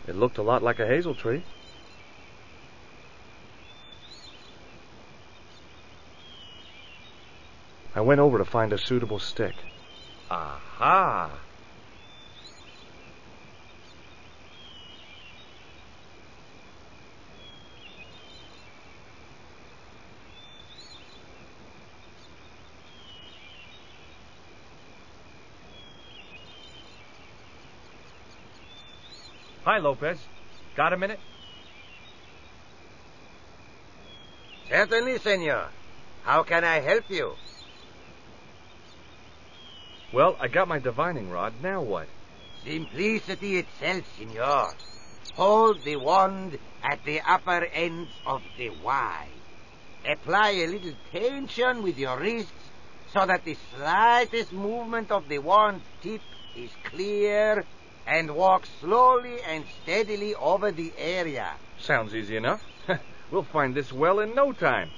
It looked a lot like a hazel tree. I went over to find a suitable stick. Aha! Hi, Lopez. Got a minute? Certainly, senor. How can I help you? Well, I got my divining rod. Now what? Simplicity itself, senor. Hold the wand at the upper ends of the Y. Apply a little tension with your wrists so that the slightest movement of the wand tip is clear, and walk slowly and steadily over the area. Sounds easy enough. We'll find this well in no time.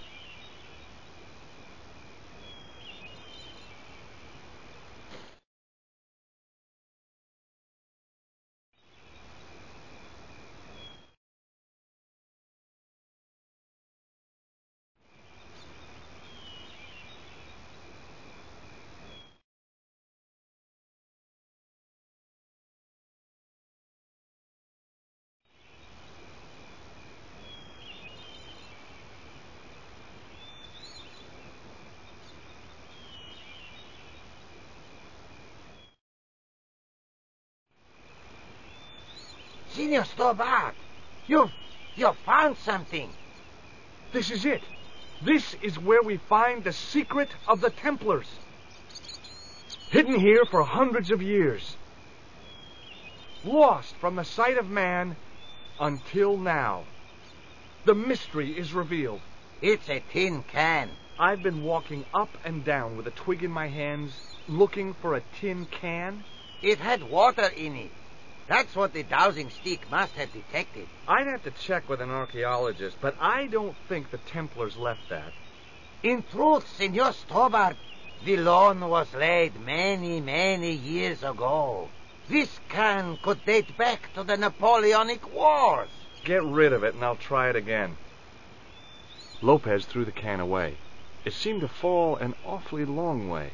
Senor Stobart, you've found something. This is it. This is where we find the secret of the Templars. Hidden here for hundreds of years. Lost from the sight of man until now. The mystery is revealed. It's a tin can. I've been walking up and down with a twig in my hands, looking for a tin can. It had water in it. That's what the dowsing stick must have detected. I'd have to check with an archaeologist, but I don't think the Templars left that. In truth, Senor Stobart, the loan was laid many, many years ago. This can could date back to the Napoleonic Wars. Get rid of it and I'll try it again. Lopez threw the can away. It seemed to fall an awfully long way.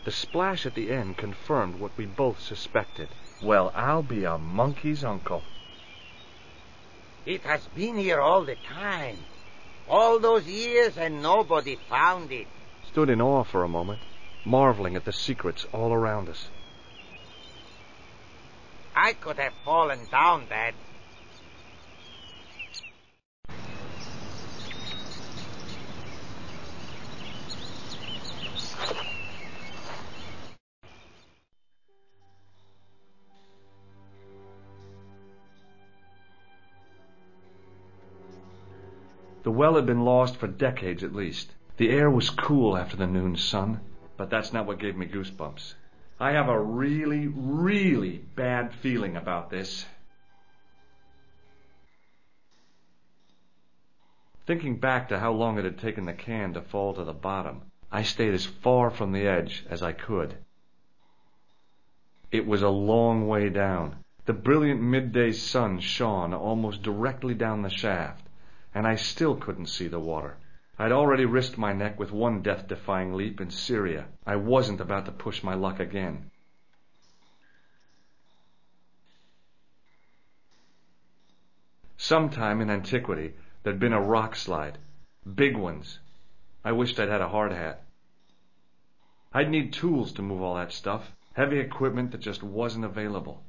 The splash at the end confirmed what we both suspected. Well, I'll be a monkey's uncle. It has been here all the time. All those years and nobody found it. Stood in awe for a moment, marveling at the secrets all around us. I could have fallen down that. The well had been lost for decades at least. The air was cool after the noon sun, but that's not what gave me goosebumps. I have a really, really bad feeling about this. Thinking back to how long it had taken the can to fall to the bottom, I stayed as far from the edge as I could. It was a long way down. The brilliant midday sun shone almost directly down the shaft, and I still couldn't see the water. I'd already risked my neck with one death-defying leap in Syria. I wasn't about to push my luck again. Sometime in antiquity, there'd been a rock slide. Big ones. I wished I'd had a hard hat. I'd need tools to move all that stuff. Heavy equipment that just wasn't available.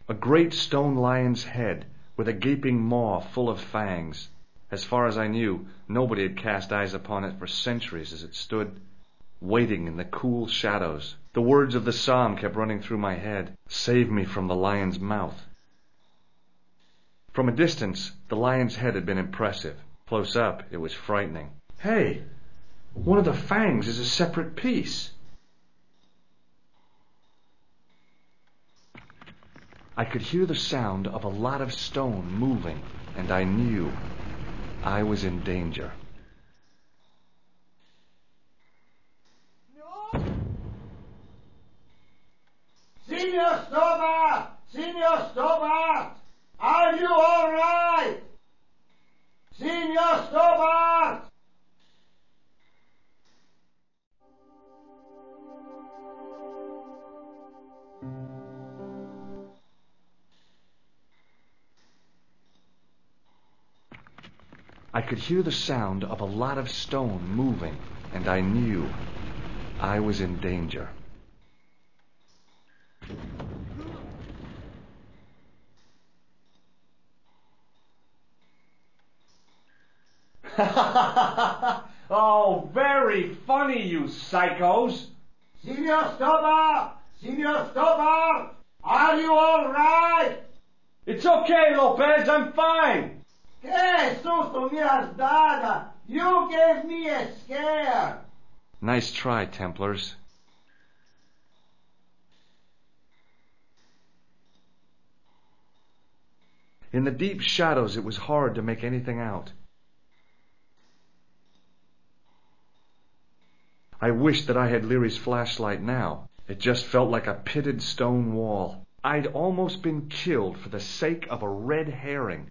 A great stone lion's head with a gaping maw full of fangs. As far as I knew, nobody had cast eyes upon it for centuries as it stood, waiting in the cool shadows. The words of the psalm kept running through my head, "Save me from the lion's mouth." From a distance, the lion's head had been impressive. Close up, it was frightening. Hey, one of the fangs is a separate piece. I could hear the sound of a lot of stone moving, and I knew I was in danger. Signor Stobart! Signor Stobart! Are you all right? Signor Stobart! I could hear the sound of a lot of stone moving, and I knew I was in danger. Oh, very funny, you psychos. Signor Stobart! Signor Stobart! Are you all right? It's okay, Lopez. I'm fine. Que susto me has dado! You gave me a scare! Nice try, Templars. In the deep shadows, it was hard to make anything out. I wished that I had Leary's flashlight now. It just felt like a pitted stone wall. I'd almost been killed for the sake of a red herring.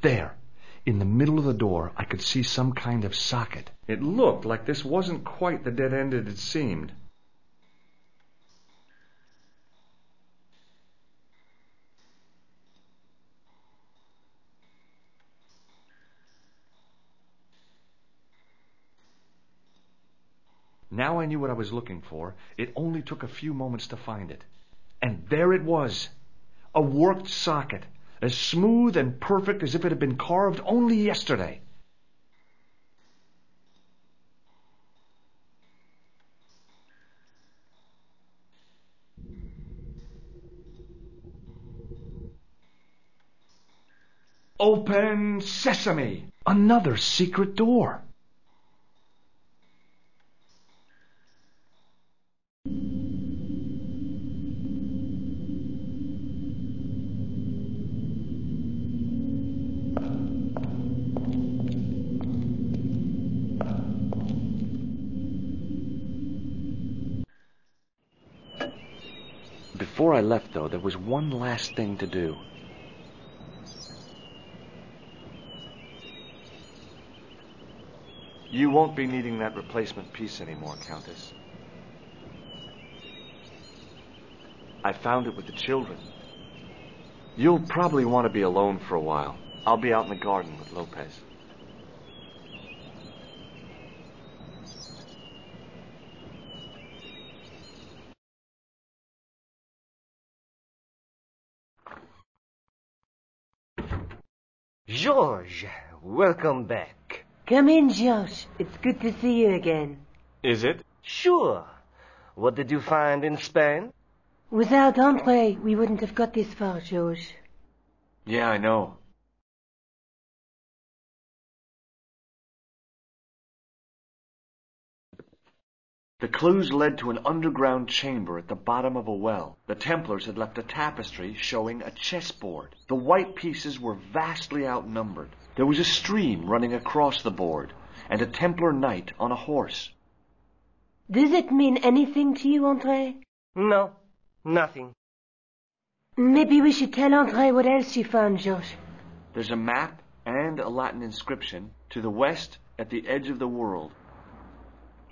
There, in the middle of the door, I could see some kind of socket. It looked like this wasn't quite the dead end it had seemed. Now I knew what I was looking for. It only took a few moments to find it. And there it was, a worked socket, as smooth and perfect as if it had been carved only yesterday. Open sesame! Another secret door. Before I left, though, there was one last thing to do. You won't be needing that replacement piece anymore, Countess. I found it with the children. You'll probably want to be alone for a while. I'll be out in the garden with Lopez. George, welcome back. Come in, George. It's good to see you again. Is it? Sure. What did you find in Spain? Without Andre, we wouldn't have got this far, George. Yeah, I know. The clues led to an underground chamber at the bottom of a well. The Templars had left a tapestry showing a chessboard. The white pieces were vastly outnumbered. There was a stream running across the board, and a Templar knight on a horse. Does it mean anything to you, Andre? No, nothing. Maybe we should tell Andre what else you found, George. There's a map and a Latin inscription to the west at the edge of the world.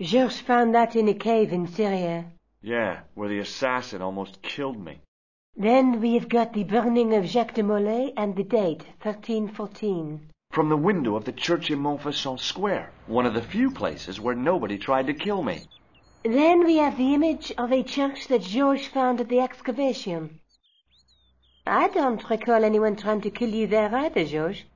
George found that in a cave in Syria. Yeah, where the assassin almost killed me. Then we have got the burning of Jacques de Molay and the date, 1314. From the window of the church in Montfaucon Square, one of the few places where nobody tried to kill me. Then we have the image of a church that George found at the excavation. I don't recall anyone trying to kill you there either, George.